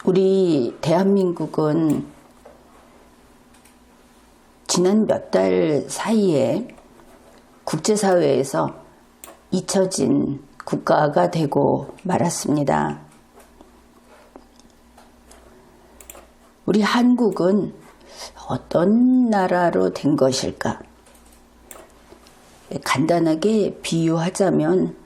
우리 대한민국은 지난 몇 달 사이에 국제사회에서 잊혀진 국가가 되고 말았습니다. 우리 한국은 어떤 나라로 된 것일까? 간단하게 비유하자면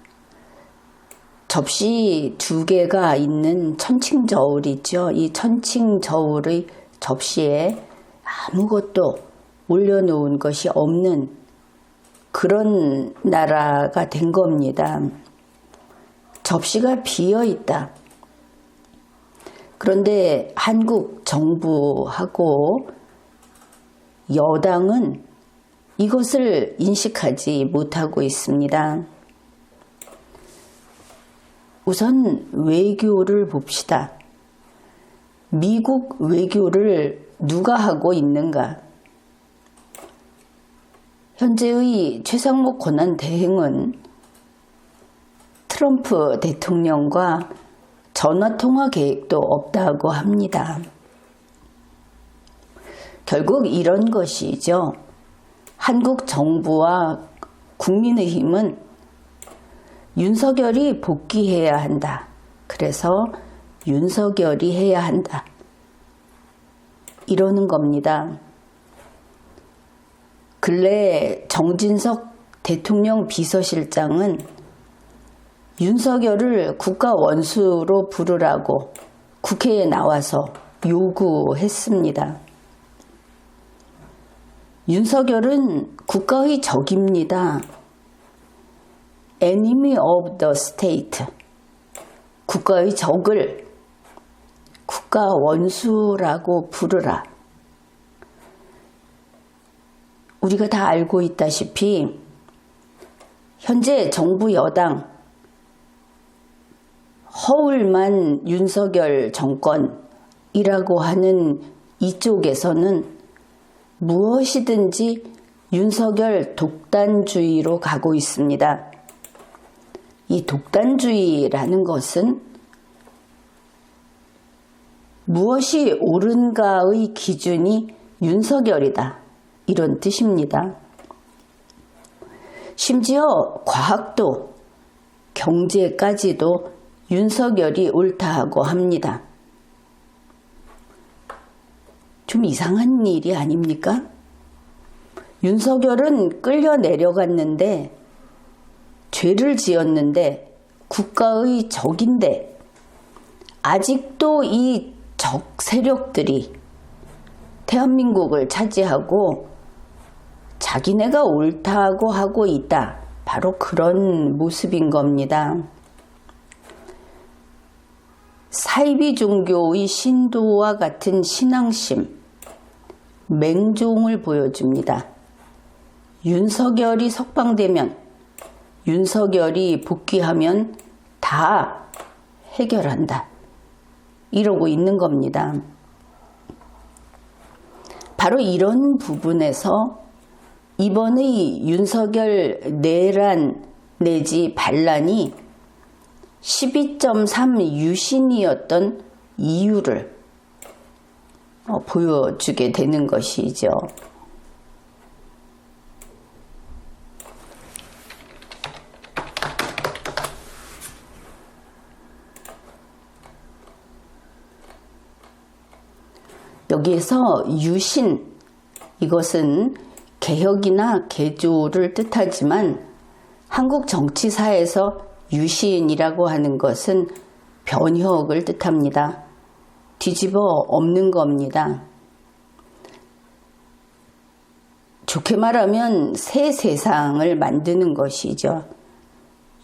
접시 두 개가 있는 천칭저울이죠. 이 천칭저울의 접시에 아무것도 올려놓은 것이 없는 그런 나라가 된 겁니다. 접시가 비어 있다. 그런데 한국 정부하고 여당은 이것을 인식하지 못하고 있습니다. 우선 외교를 봅시다. 미국 외교를 누가 하고 있는가? 현재의 최상목 권한대행은 트럼프 대통령과 전화통화 계획도 없다고 합니다. 결국 이런 것이죠. 한국 정부와 국민의힘은 윤석열이 복귀해야 한다. 그래서 윤석열이 해야 한다. 이러는 겁니다. 근래 정진석 대통령 비서실장은 윤석열을 국가 원수로 부르라고 국회에 나와서 요구했습니다. 윤석열은 국가의 적입니다. Enemy of the state. 국가의 적을 국가 원수라고 부르라. 우리가 다 알고 있다시피 현재 정부 여당 허울만 윤석열 정권이라고 하는 이쪽에서는 무엇이든지 윤석열 독단주의로 가고 있습니다. 이 독단주의라는 것은 무엇이 옳은가의 기준이 윤석열이다. 이런 뜻입니다. 심지어 과학도 경제까지도 윤석열이 옳다고 합니다. 좀 이상한 일이 아닙니까? 윤석열은 끌려 내려갔는데 죄를 지었는데 국가의 적인데 아직도 이 적 세력들이 대한민국을 차지하고 자기네가 옳다고 하고 있다. 바로 그런 모습인 겁니다. 사이비 종교의 신도와 같은 신앙심, 맹종을 보여줍니다. 윤석열이 석방되면, 윤석열이 복귀하면 다 해결한다. 이러고 있는 겁니다. 바로 이런 부분에서 이번의 윤석열 내란 내지 반란이 12.3 유신이었던 이유를 보여주게 되는 것이죠. 여기에서 유신, 이것은 개혁이나 개조를 뜻하지만 한국 정치사에서 유신이라고 하는 것은 변혁을 뜻합니다. 뒤집어 엎는 겁니다. 좋게 말하면 새 세상을 만드는 것이죠.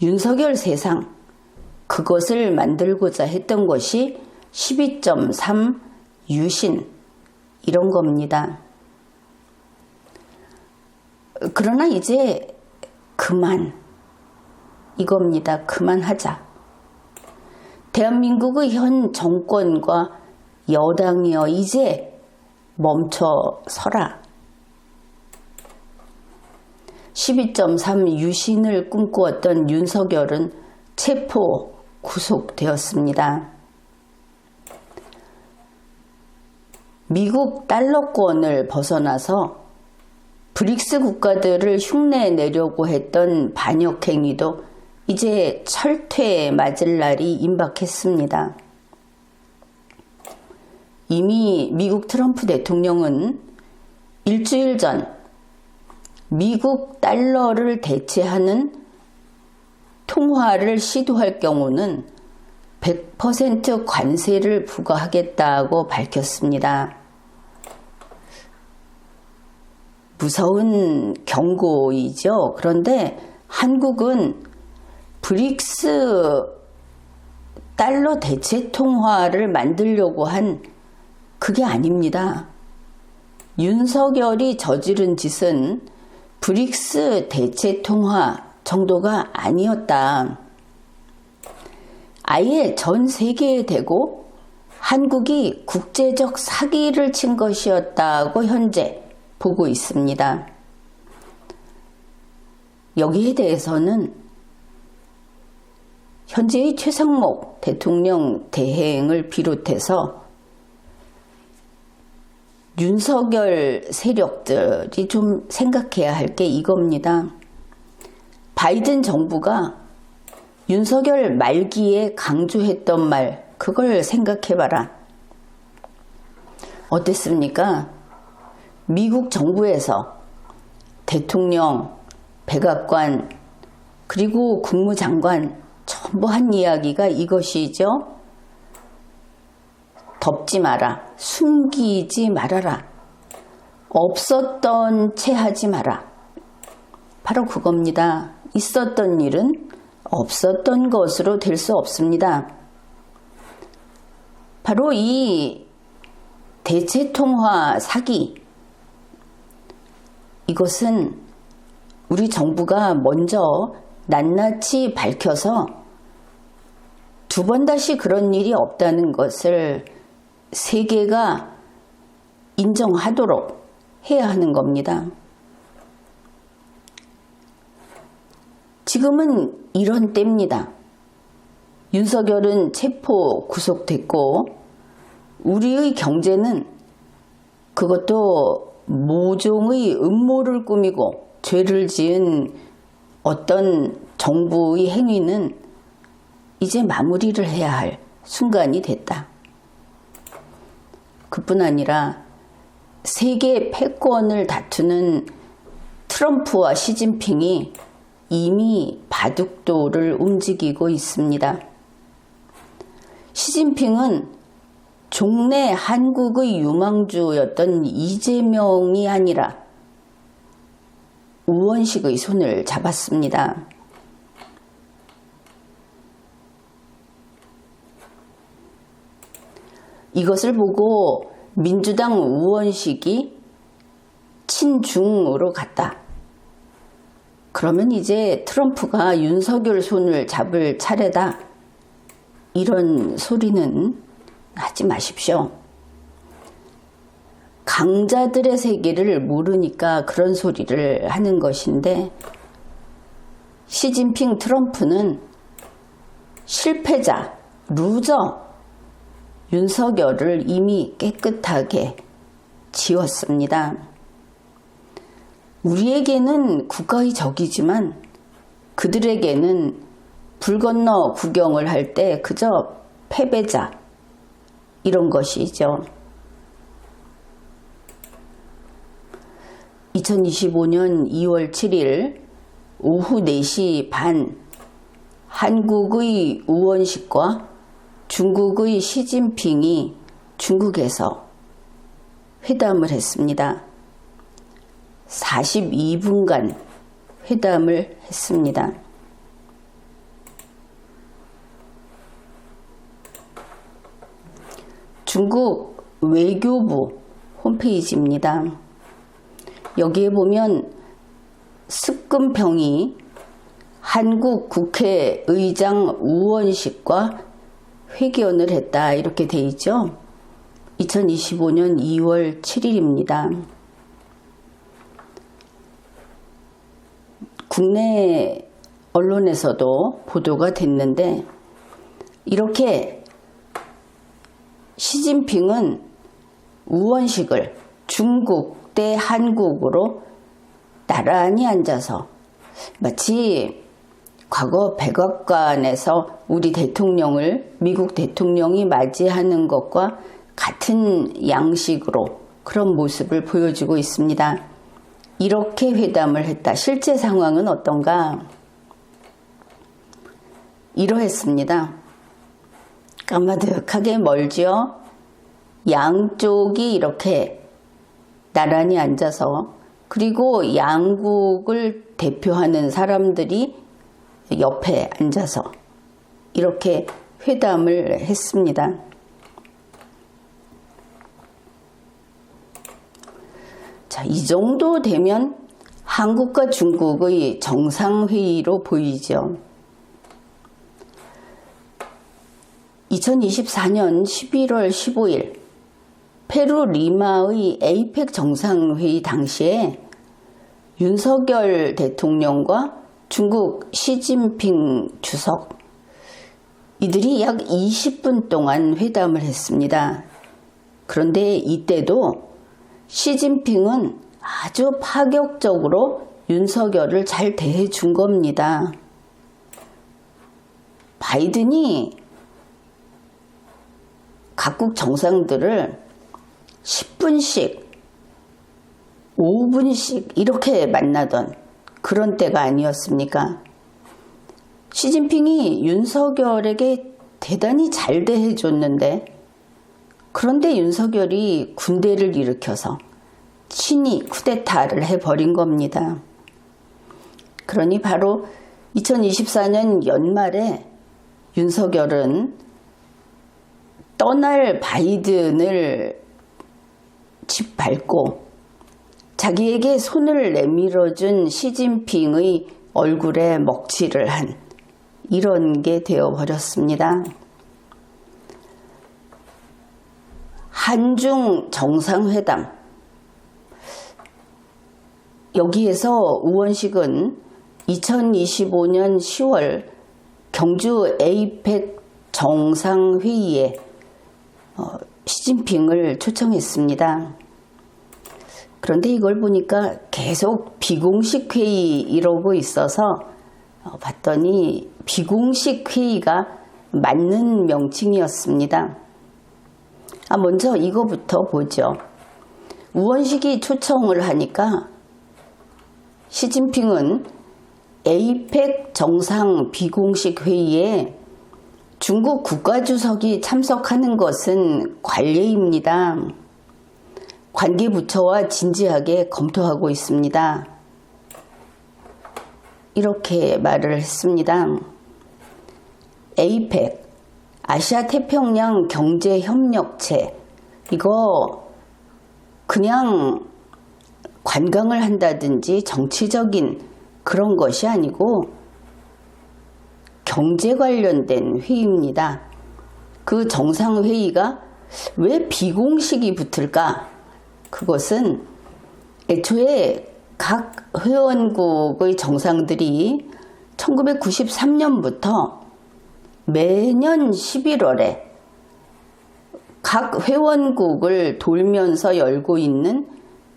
윤석열 세상, 그것을 만들고자 했던 것이 12.3 유신, 이런 겁니다. 그러나 이제 그만, 이겁니다. 그만하자. 대한민국의 현 정권과 여당이여 이제 멈춰서라. 12.3 유신을 꿈꾸었던 윤석열은 체포 구속되었습니다. 미국 달러권을 벗어나서 브릭스 국가들을 흉내내려고 했던 반역 행위도 이제 철퇴에 맞을 날이 임박했습니다. 이미 미국 트럼프 대통령은 일주일 전 미국 달러를 대체하는 통화를 시도할 경우는 100% 관세를 부과하겠다고 밝혔습니다. 무서운 경고이죠. 그런데 한국은 브릭스 달러 대체 통화를 만들려고 한 그게 아닙니다. 윤석열이 저지른 짓은 브릭스 대체 통화 정도가 아니었다. 아예 전 세계에 대고 한국이 국제적 사기를 친 것이었다고 현재 보고 있습니다. 여기에 대해서는 현재의 최상목 대통령 대행을 비롯해서 윤석열 세력들이 좀 생각해야 할 게 이겁니다. 바이든 정부가 윤석열 말기에 강조했던 말, 그걸 생각해봐라. 어땠습니까? 미국 정부에서 대통령, 백악관, 그리고 국무장관 전부 한 이야기가 이것이죠. 덮지 마라. 숨기지 말아라. 없었던 채 하지 마라. 바로 그겁니다. 있었던 일은 없었던 것으로 될 수 없습니다. 바로 이 대체통화 사기, 이것은 우리 정부가 먼저 낱낱이 밝혀서 두 번 다시 그런 일이 없다는 것을 세계가 인정하도록 해야 하는 겁니다. 지금은 이런 때입니다. 윤석열은 체포 구속됐고 우리의 경제는 그것도 모종의 음모를 꾸미고 죄를 지은 어떤 정부의 행위는 이제 마무리를 해야 할 순간이 됐다. 그뿐 아니라 세계 패권을 다투는 트럼프와 시진핑이 이미 바둑도를 움직이고 있습니다. 시진핑은 종래 한국의 유망주였던 이재명이 아니라 우원식의 손을 잡았습니다. 이것을 보고 민주당 우원식이 친중으로 갔다. 그러면 이제 트럼프가 윤석열 손을 잡을 차례다. 이런 소리는 하지 마십시오. 강자들의 세계를 모르니까 그런 소리를 하는 것인데, 시진핑 트럼프는 실패자, 루저 윤석열을 이미 깨끗하게 지웠습니다. 우리에게는 국가의 적이지만 그들에게는 불 건너 구경을 할 때 그저 패배자, 이런 것이죠. 2025년 2월 7일 오후 4시 반 한국의 우원식과 중국의 시진핑이 중국에서 회담을 했습니다. 42분간 회담을 했습니다. 중국 외교부 홈페이지입니다. 여기에 보면 습근평이 한국 국회의장 우원식과 회견을 했다, 이렇게 돼 있죠. 2025년 2월 7일입니다. 국내 언론에서도 보도가 됐는데, 이렇게 시진핑은 우원식을 중국 대 한국으로 나란히 앉아서 마치 과거 백악관에서 우리 대통령을 미국 대통령이 맞이하는 것과 같은 양식으로 그런 모습을 보여주고 있습니다. 이렇게 회담을 했다. 실제 상황은 어떤가? 이러했습니다. 까마득하게 멀지요. 양쪽이 이렇게 나란히 앉아서 그리고 양국을 대표하는 사람들이 옆에 앉아서 이렇게 회담을 했습니다. 자, 이 정도 되면 한국과 중국의 정상회의로 보이죠. 2024년 11월 15일 페루 리마의 에이펙 정상회의 당시에 윤석열 대통령과 중국 시진핑 주석 이들이 약 20분 동안 회담을 했습니다. 그런데 이때도 시진핑은 아주 파격적으로 윤석열을 잘 대해준 겁니다. 바이든이 각국 정상들을 10분씩, 5분씩 이렇게 만나던 그런 때가 아니었습니까? 시진핑이 윤석열에게 대단히 잘 대해줬는데 그런데 윤석열이 군대를 일으켜서 친히 쿠데타를 해버린 겁니다. 그러니 바로 2024년 연말에 윤석열은 떠날 바이든을 짓밟고 자기에게 손을 내밀어준 시진핑의 얼굴에 먹칠을 한 이런 게 되어버렸습니다. 한중 정상회담 여기에서 우원식은 2025년 10월 경주 에이펙 정상회의에 시진핑을 초청했습니다. 그런데 이걸 보니까 계속 비공식 회의 이러고 있어서 봤더니 비공식 회의가 맞는 명칭이었습니다. 먼저 이거부터 보죠. 우원식이 초청을 하니까 시진핑은 에이펙 정상 비공식 회의에 중국 국가주석이 참석하는 것은 관례입니다. 관계부처와 진지하게 검토하고 있습니다. 이렇게 말을 했습니다. 에이펙, 아시아태평양 경제협력체, 이거 그냥 관광을 한다든지 정치적인 그런 것이 아니고 경제 관련된 회의입니다. 그 정상회의가 왜 비공식이 붙을까? 그것은 애초에 각 회원국의 정상들이 1993년부터 매년 11월에 각 회원국을 돌면서 열고 있는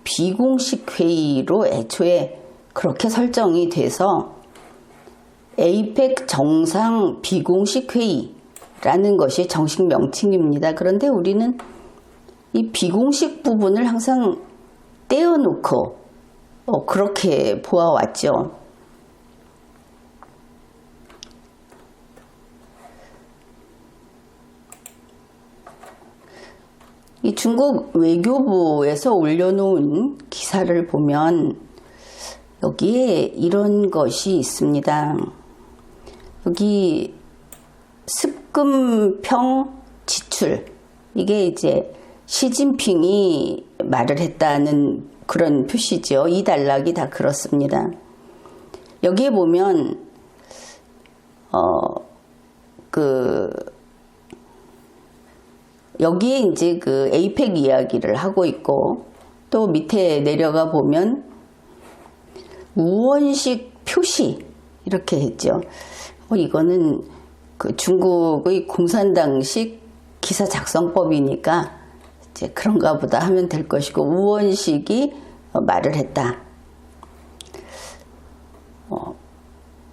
비공식 회의로 애초에 그렇게 설정이 돼서 에이펙 정상 비공식 회의라는 것이 정식 명칭입니다. 그런데 우리는 이 비공식 부분을 항상 떼어놓고 그렇게 보아왔죠. 이 중국 외교부에서 올려놓은 기사를 보면 여기에 이런 것이 있습니다. 여기 습금평 지출, 이게 이제 시진핑이 말을 했다는 그런 표시죠. 이 단락이 다 그렇습니다. 여기에 보면 여기에 이제 그 에이펙 이야기를 하고 있고 또 밑에 내려가 보면 우원식 표시 이렇게 했죠. 이거는 그 중국의 공산당식 기사 작성법이니까 이제 그런가 보다 하면 될 것이고, 우원식이 말을 했다.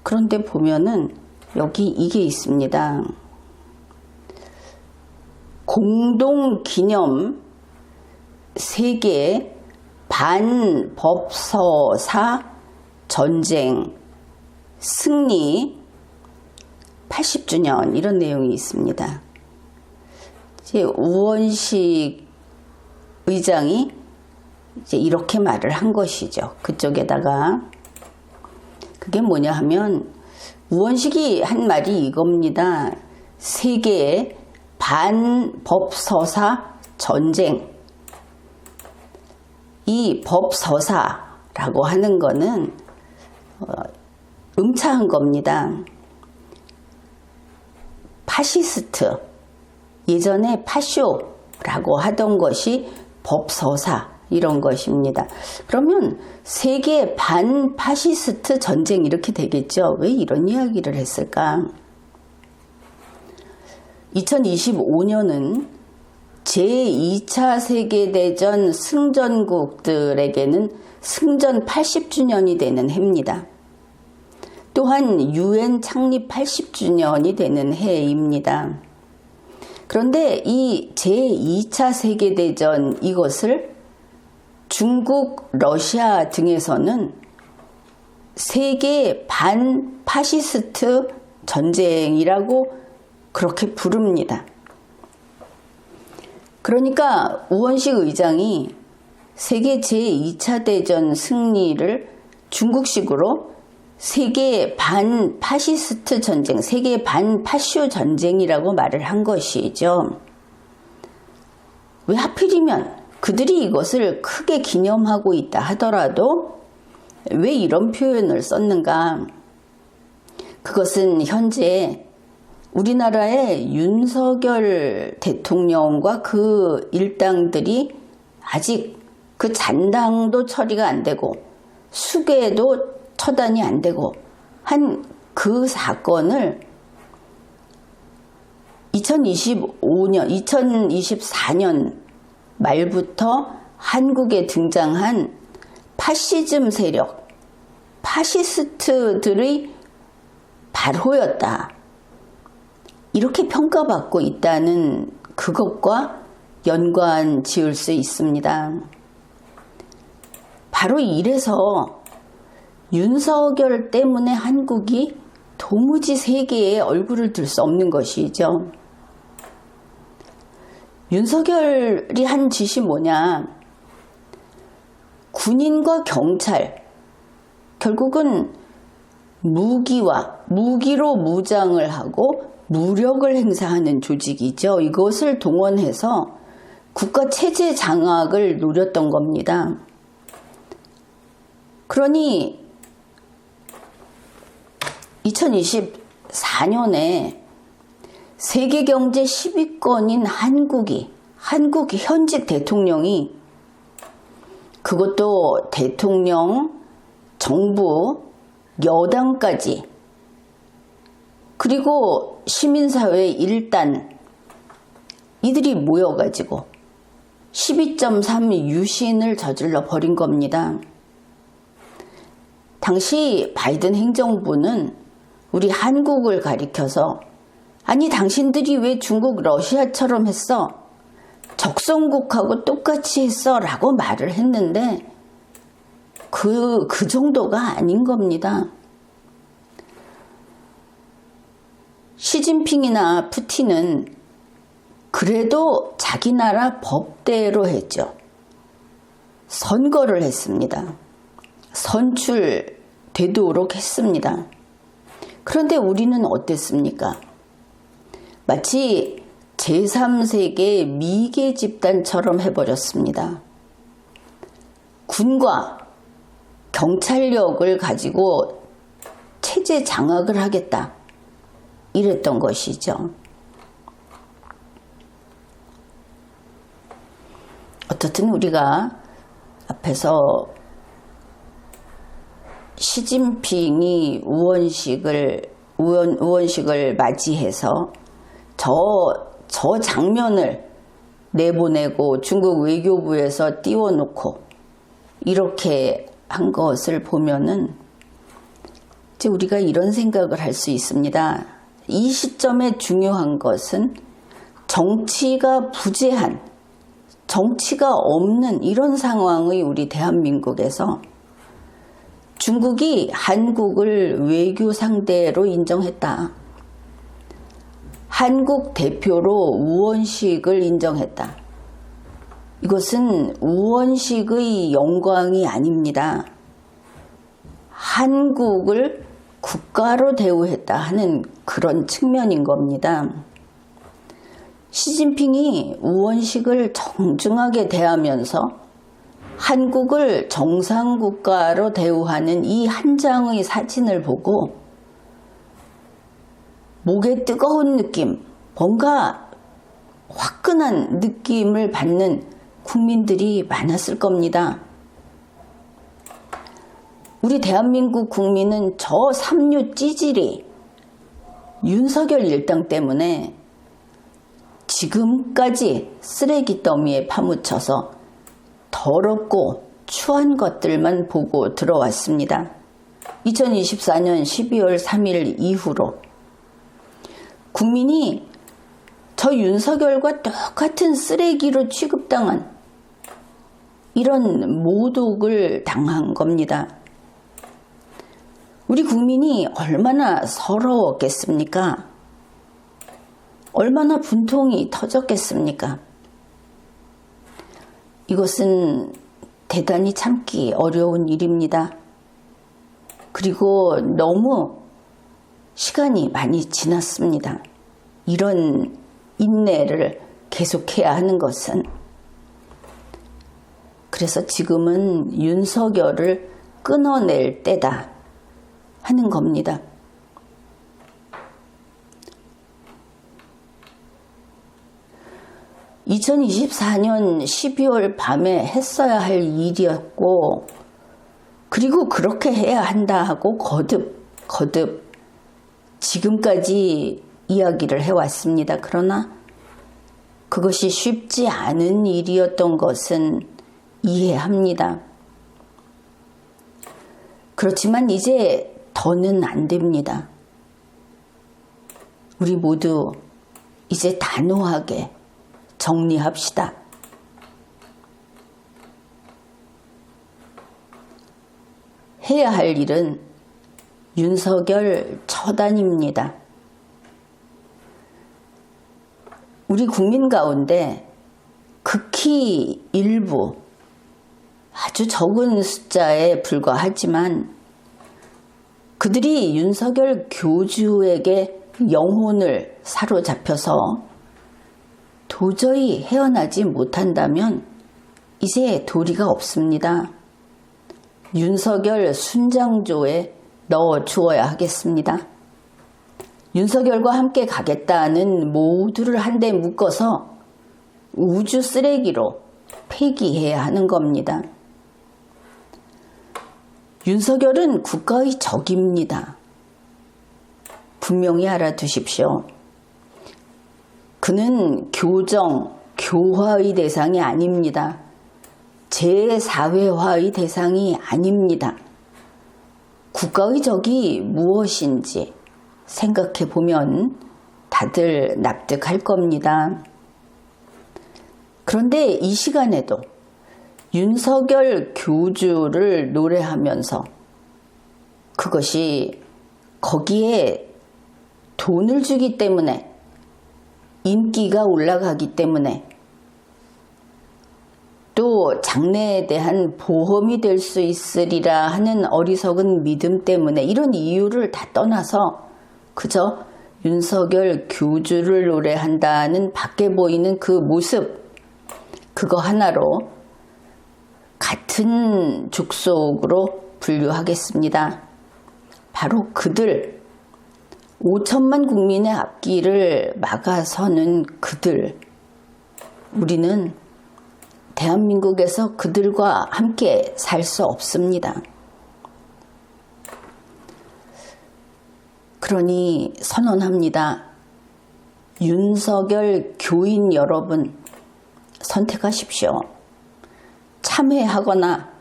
그런데 보면은 여기 이게 있습니다. 공동기념 세계 반법서사 전쟁 승리 80주년 이런 내용이 있습니다. 이제 우원식 의장이 이제 이렇게 말을 한 것이죠. 그쪽에다가 그게 뭐냐 하면 우원식이 한 말이 이겁니다. 세계 반법서사 전쟁. 이 법서사라고 하는 거는 음차한 겁니다. 파시스트, 예전에 파쇼라고 하던 것이 법서사 이런 것입니다. 그러면 세계 반파시스트 전쟁 이렇게 되겠죠. 왜 이런 이야기를 했을까? 2025년은 제2차 세계대전 승전국들에게는 승전 80주년이 되는 해입니다. 또한 UN 창립 80주년이 되는 해입니다. 그런데 이 제2차 세계대전 이것을 중국, 러시아 등에서는 세계 반파시스트 전쟁이라고 그렇게 부릅니다. 그러니까 우원식 의장이 세계 제2차 대전 승리를 중국식으로 세계 반파시스트 전쟁, 세계 반파쇼 전쟁이라고 말을 한 것이죠. 왜 하필이면 그들이 이것을 크게 기념하고 있다 하더라도 왜 이런 표현을 썼는가? 그것은 현재 우리나라의 윤석열 대통령과 그 일당들이 아직 그 잔당도 처리가 안 되고 수계도 처단이 안 되고 한 그 사건을 2024년 말부터 한국에 등장한 파시즘 세력, 파시스트들의 발호였다. 이렇게 평가받고 있다는 그것과 연관 지을 수 있습니다. 바로 이래서 윤석열 때문에 한국이 도무지 세계에 얼굴을 들 수 없는 것이죠. 윤석열이 한 짓이 뭐냐? 군인과 경찰, 결국은 무기로 무장을 하고 무력을 행사하는 조직이죠. 이것을 동원해서 국가 체제 장악을 노렸던 겁니다. 그러니 2024년에 세계경제 10위권인 한국 현직 대통령이, 그것도 대통령, 정부, 여당까지, 그리고 시민사회 일단, 이들이 모여가지고 12.3 유신을 저질러 버린 겁니다. 당시 바이든 행정부는 우리 한국을 가리켜서, 아니 당신들이 왜 중국, 러시아처럼 했어? 적성국하고 똑같이 했어? 라고 말을 했는데 그 정도가 아닌 겁니다. 시진핑이나 푸틴은 그래도 자기 나라 법대로 했죠. 선거를 했습니다. 선출되도록 했습니다. 그런데 우리는 어땠습니까? 마치 제3세계 미개 집단처럼 해버렸습니다. 군과 경찰력을 가지고 체제 장악을 하겠다. 이랬던 것이죠. 어떻든 우리가 앞에서 시진핑이 우원식을 맞이해서 저 장면을 내보내고 중국 외교부에서 띄워놓고 이렇게 한 것을 보면은 이제 우리가 이런 생각을 할 수 있습니다. 이 시점에 중요한 것은 정치가 부재한, 정치가 없는 이런 상황의 우리 대한민국에서 중국이 한국을 외교 상대로 인정했다. 한국 대표로 우원식을 인정했다. 이것은 우원식의 영광이 아닙니다. 한국을 국가로 대우했다 하는 그런 측면인 겁니다. 시진핑이 우원식을 정중하게 대하면서 한국을 정상국가로 대우하는 이 한 장의 사진을 보고 목에 뜨거운 느낌, 뭔가 화끈한 느낌을 받는 국민들이 많았을 겁니다. 우리 대한민국 국민은 저 삼류 찌질이 윤석열 일당 때문에 지금까지 쓰레기 더미에 파묻혀서 더럽고 추한 것들만 보고 들어왔습니다. 2024년 12월 3일 이후로 국민이 저 윤석열과 똑같은 쓰레기로 취급당한 이런 모독을 당한 겁니다. 우리 국민이 얼마나 서러웠겠습니까? 얼마나 분통이 터졌겠습니까? 이것은 대단히 참기 어려운 일입니다. 그리고 너무 시간이 많이 지났습니다. 이런 인내를 계속해야 하는 것은. 그래서 지금은 윤석열을 끊어낼 때다 하는 겁니다. (2024년 12월) 밤에 했어야 할 일이었고, 그리고 그렇게 해야 한다 하고 거듭 지금까지 이야기를 해왔습니다. 그러나 그것이 쉽지 않은 일이었던 것은 이해합니다. 그렇지만 이제 더는 안 됩니다. 우리 모두 이제 단호하게 정리합시다. 해야 할 일은 윤석열 처단입니다. 우리 국민 가운데 극히 일부, 아주 적은 숫자에 불과하지만 그들이 윤석열 교주에게 영혼을 사로잡혀서 도저히 헤어나지 못한다면 이제 도리가 없습니다. 윤석열 순장조에 넣어 주어야 하겠습니다. 윤석열과 함께 가겠다는 모두를 한데 묶어서 우주 쓰레기로 폐기해야 하는 겁니다. 윤석열은 국가의 적입니다. 분명히 알아두십시오. 그는 교정, 교화의 대상이 아닙니다. 재사회화의 대상이 아닙니다. 국가의 적이 무엇인지 생각해 보면 다들 납득할 겁니다. 그런데 이 시간에도 윤석열 교주를 노래하면서 그것이 거기에 돈을 주기 때문에, 인기가 올라가기 때문에, 또 장래에 대한 보험이 될 수 있으리라 하는 어리석은 믿음 때문에, 이런 이유를 다 떠나서 그저 윤석열 교주를 노래한다는 밖에 보이는 그 모습, 그거 하나로 같은 족속으로 분류하겠습니다. 바로 그들, 5천만 국민의 앞길을 막아서는 그들, 우리는 대한민국에서 그들과 함께 살 수 없습니다. 그러니 선언합니다. 윤석열 교인 여러분, 선택하십시오. 참회하거나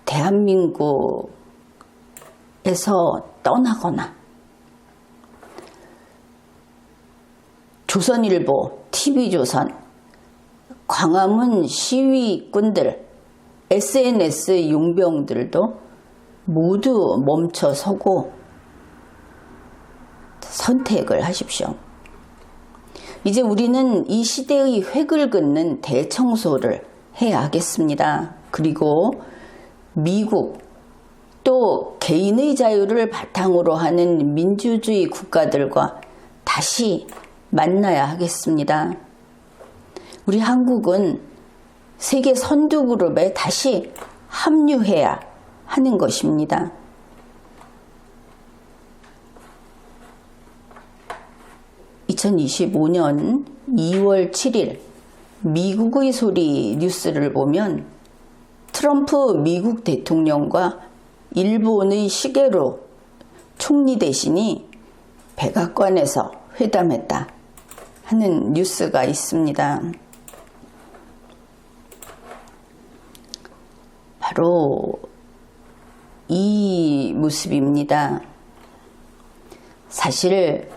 대한민국에서 떠나거나 조선일보, TV조선, 광화문 시위꾼들, SNS 용병들도 모두 멈춰서고 선택을 하십시오. 이제 우리는 이 시대의 획을 긋는 대청소를 해야 하겠습니다. 그리고 미국 또 개인의 자유를 바탕으로 하는 민주주의 국가들과 다시 만나야 하겠습니다. 우리 한국은 세계 선두 그룹에 다시 합류해야 하는 것입니다. (2025년 2월 7일) 미국의 소리 뉴스를 보면 트럼프 미국 대통령과 일본의 시게루 총리 대신이 백악관에서 회담했다 하는 뉴스가 있습니다. 바로 이 모습입니다. 사실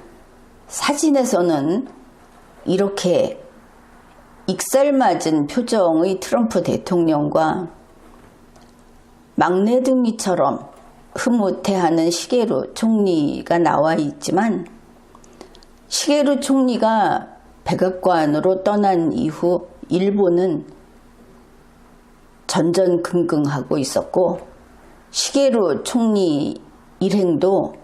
사진에서는 이렇게 익살맞은 표정의 트럼프 대통령과 막내둥이처럼 흐뭇해하는 시게루 총리가 나와 있지만 시게루 총리가 백악관으로 떠난 이후 일본은 전전긍긍하고 있었고 시게루 총리 일행도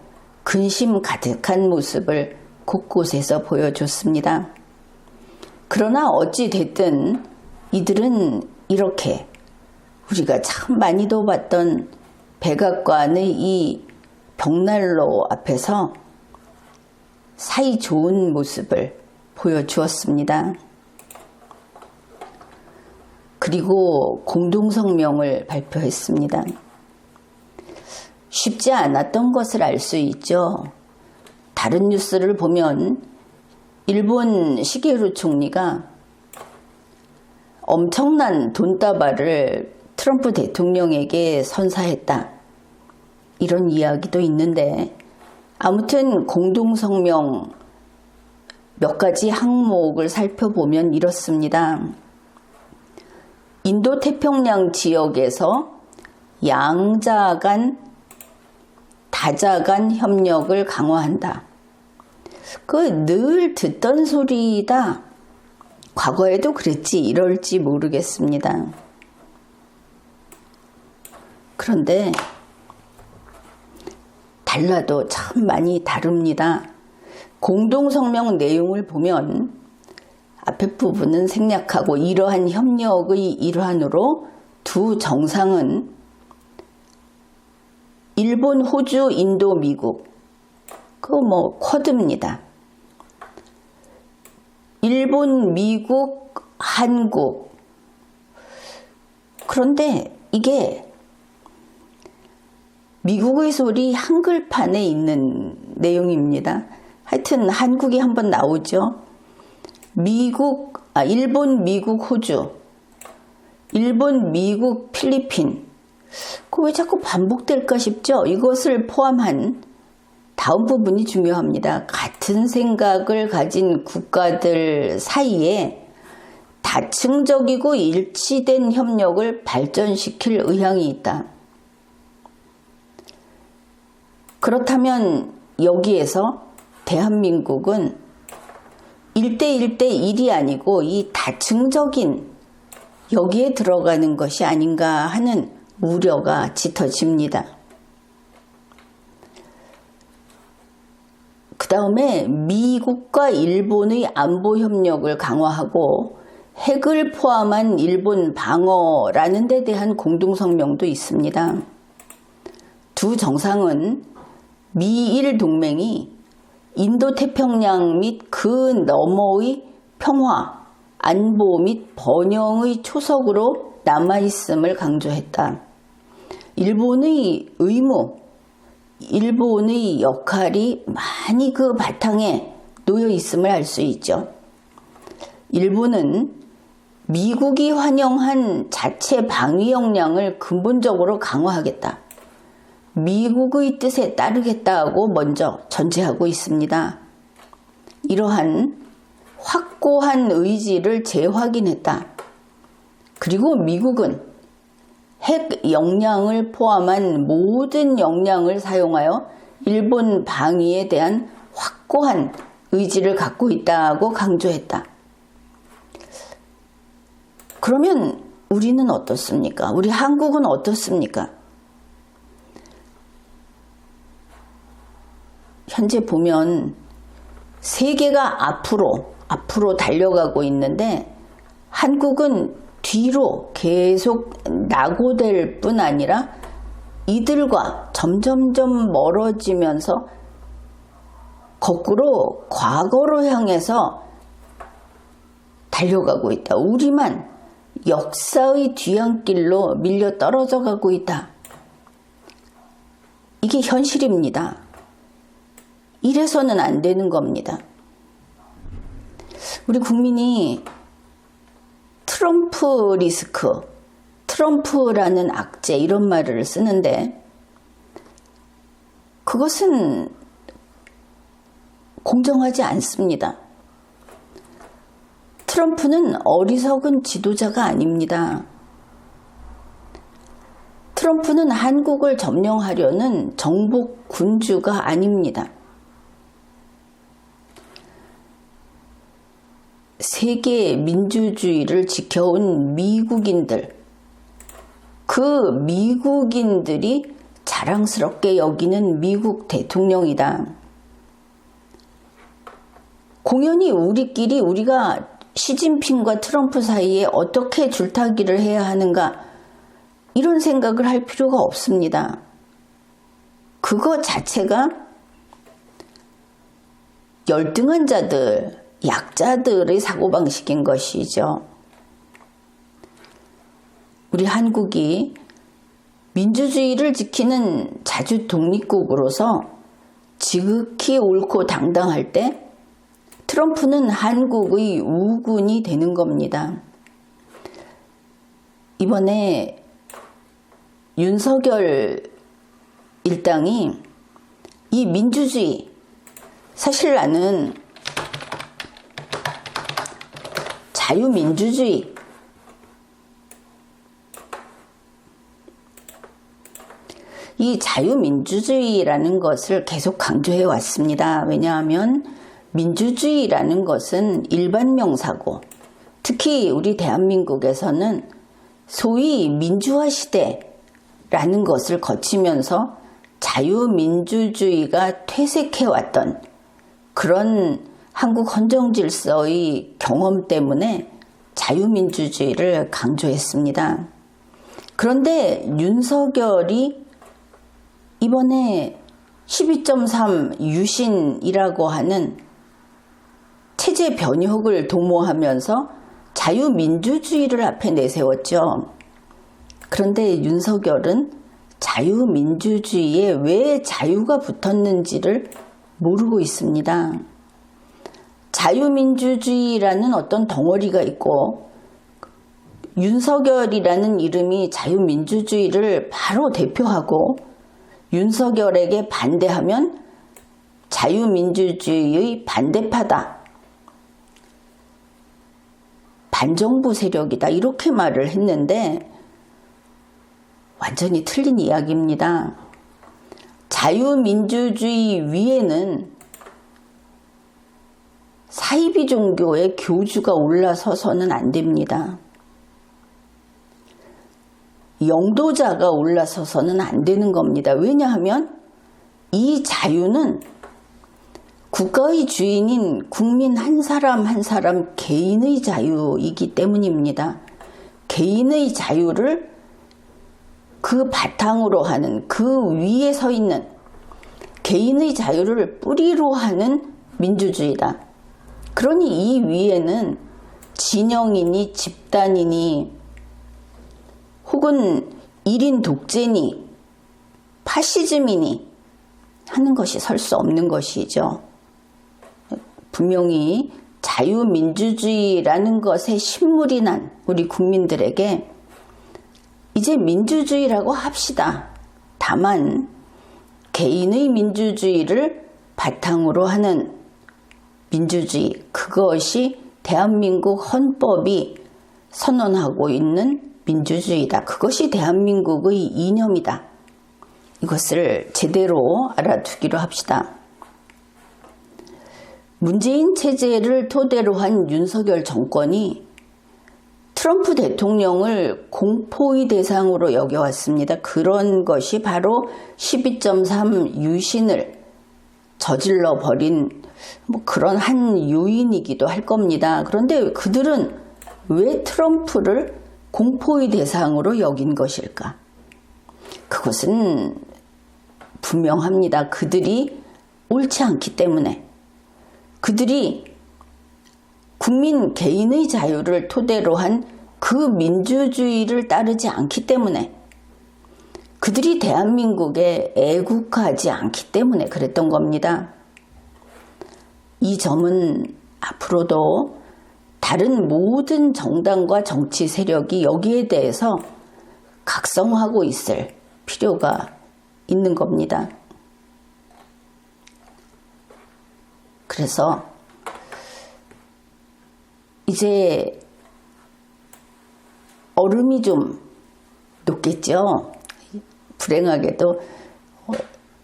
근심 가득한 모습을 곳곳에서 보여줬습니다. 그러나 어찌 됐든 이들은 이렇게 우리가 참 많이도 봤던 백악관의 이 벽난로 앞에서 사이 좋은 모습을 보여주었습니다. 그리고 공동성명을 발표했습니다. 쉽지 않았던 것을 알 수 있죠. 다른 뉴스를 보면 일본 시게루 총리가 엄청난 돈다발을 트럼프 대통령에게 선사했다. 이런 이야기도 있는데 아무튼 공동성명 몇 가지 항목을 살펴보면 이렇습니다. 인도태평양 지역에서 양자 간, 다자 간 협력을 강화한다. 늘 듣던 소리다. 과거에도 그랬지 이럴지 모르겠습니다. 그런데 달라도 참 많이 다릅니다. 공동성명 내용을 보면 앞에 부분은 생략하고 이러한 협력의 일환으로 두 정상은 일본, 호주, 인도, 미국 쿼드입니다. 일본, 미국, 한국. 그런데 이게 미국의 소리 한글판에 있는 내용입니다. 하여튼 한국이 한번 나오죠. 일본, 미국, 호주, 일본, 미국, 필리핀. 왜 자꾸 반복될까 싶죠? 이것을 포함한 다음 부분이 중요합니다. 같은 생각을 가진 국가들 사이에 다층적이고 일치된 협력을 발전시킬 의향이 있다. 그렇다면 여기에서 대한민국은 1대1대1이 아니고 이 다층적인 여기에 들어가는 것이 아닌가 하는 우려가 짙어집니다. 그 다음에 미국과 일본의 안보 협력을 강화하고 핵을 포함한 일본 방어라는 데 대한 공동성명도 있습니다. 두 정상은 미일 동맹이 인도태평양 및 그 너머의 평화, 안보 및 번영의 초석으로 남아있음을 강조했다. 일본의 의무, 일본의 역할이 많이 그 바탕에 놓여 있음을 알 수 있죠. 일본은 미국이 환영한 자체 방위 역량을 근본적으로 강화하겠다. 미국의 뜻에 따르겠다고 먼저 전제하고 있습니다. 이러한 확고한 의지를 재확인했다. 그리고 미국은 핵 역량을 포함한 모든 역량을 사용하여 일본 방위에 대한 확고한 의지를 갖고 있다고 강조했다. 그러면 우리는 어떻습니까? 우리 한국은 어떻습니까? 현재 보면 세계가 앞으로 달려가고 있는데 한국은 뒤로 계속 낙오될 뿐 아니라 이들과 점점점 멀어지면서 거꾸로 과거로 향해서 달려가고 있다. 우리만 역사의 뒤안길로 밀려 떨어져 가고 있다. 이게 현실입니다. 이래서는 안 되는 겁니다. 우리 국민이 트럼프 리스크, 트럼프라는 악재 이런 말을 쓰는데 그것은 공정하지 않습니다. 트럼프는 어리석은 지도자가 아닙니다. 트럼프는 한국을 점령하려는 정복 군주가 아닙니다. 세계 민주주의를 지켜온 미국인들, 그 미국인들이 자랑스럽게 여기는 미국 대통령이다. 공연히 우리가 시진핑과 트럼프 사이에 어떻게 줄타기를 해야 하는가 이런 생각을 할 필요가 없습니다. 그거 자체가 열등한 자들, 약자들의 사고방식인 것이죠. 우리 한국이 민주주의를 지키는 자주 독립국으로서 지극히 옳고 당당할 때 트럼프는 한국의 우군이 되는 겁니다. 이번에 윤석열 일당이 이 민주주의, 사실 나는 자유민주주의, 이 자유민주주의라는 것을 계속 강조해 왔습니다. 왜냐하면 민주주의라는 것은 일반 명사고 특히 우리 대한민국에서는 소위 민주화 시대라는 것을 거치면서 자유민주주의가 퇴색해왔던 그런 한국 헌정질서의 경험 때문에 자유민주주의를 강조했습니다. 그런데 윤석열이 이번에 12.3 유신이라고 하는 체제 변혁을 도모하면서 자유민주주의를 앞에 내세웠죠. 그런데 윤석열은 자유민주주의에 왜 자유가 붙었는지를 모르고 있습니다. 자유민주주의라는 어떤 덩어리가 있고 윤석열이라는 이름이 자유민주주의를 바로 대표하고 윤석열에게 반대하면 자유민주주의의 반대파다. 반정부 세력이다. 이렇게 말을 했는데 완전히 틀린 이야기입니다. 자유민주주의 위에는 사이비 종교의 교주가 올라서서는 안 됩니다. 영도자가 올라서서는 안 되는 겁니다. 왜냐하면 이 자유는 국가의 주인인 국민 한 사람 한 사람 개인의 자유이기 때문입니다. 개인의 자유를 그 바탕으로 하는, 그 위에 서 있는 개인의 자유를 뿌리로 하는 민주주의다. 그러니 이 위에는 진영이니 집단이니 혹은 1인 독재니 파시즘이니 하는 것이 설 수 없는 것이죠. 분명히 자유민주주의라는 것에 신물이 난 우리 국민들에게 이제 민주주의라고 합시다. 다만 개인의 민주주의를 바탕으로 하는 민주주의, 그것이 대한민국 헌법이 선언하고 있는 민주주의다. 그것이 대한민국의 이념이다. 이것을 제대로 알아두기로 합시다. 문재인 체제를 토대로 한 윤석열 정권이 트럼프 대통령을 공포의 대상으로 여겨왔습니다. 그런 것이 바로 12.3 유신을 저질러 버린 그런 한 요인이기도 할 겁니다. 그런데 그들은 왜 트럼프를 공포의 대상으로 여긴 것일까? 그것은 분명합니다. 그들이 옳지 않기 때문에, 그들이 국민 개인의 자유를 토대로 한 그 민주주의를 따르지 않기 때문에, 그들이 대한민국에 애국하지 않기 때문에 그랬던 겁니다. 이 점은 앞으로도 다른 모든 정당과 정치 세력이 여기에 대해서 각성하고 있을 필요가 있는 겁니다. 그래서 이제 얼음이 좀 녹겠죠. 불행하게도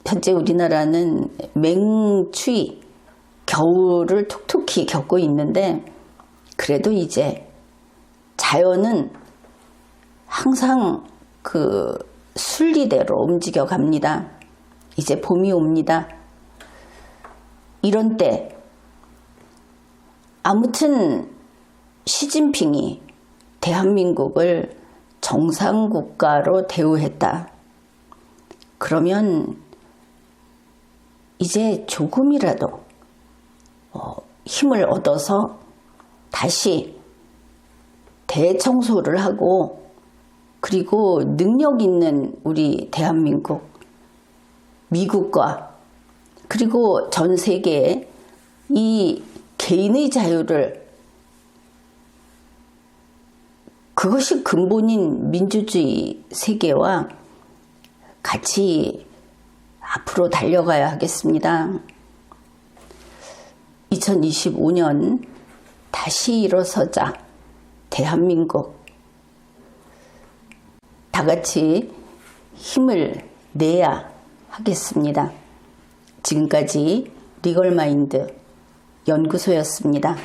현재 우리나라는 맹추위, 겨울을 톡톡히 겪고 있는데, 그래도 이제 자연은 항상 그 순리대로 움직여 갑니다. 이제 봄이 옵니다. 이런 때 아무튼 시진핑이 대한민국을 정상국가로 대우했다. 그러면 이제 조금이라도 힘을 얻어서 다시 대청소를 하고, 그리고 능력 있는 우리 대한민국, 미국과 그리고 전 세계에 이 개인의 자유를, 그것이 근본인 민주주의 세계와 같이 앞으로 달려가야 하겠습니다. 2025년 다시 일어서자. 대한민국 다 같이 힘을 내야 하겠습니다. 지금까지 리걸마인드 연구소였습니다.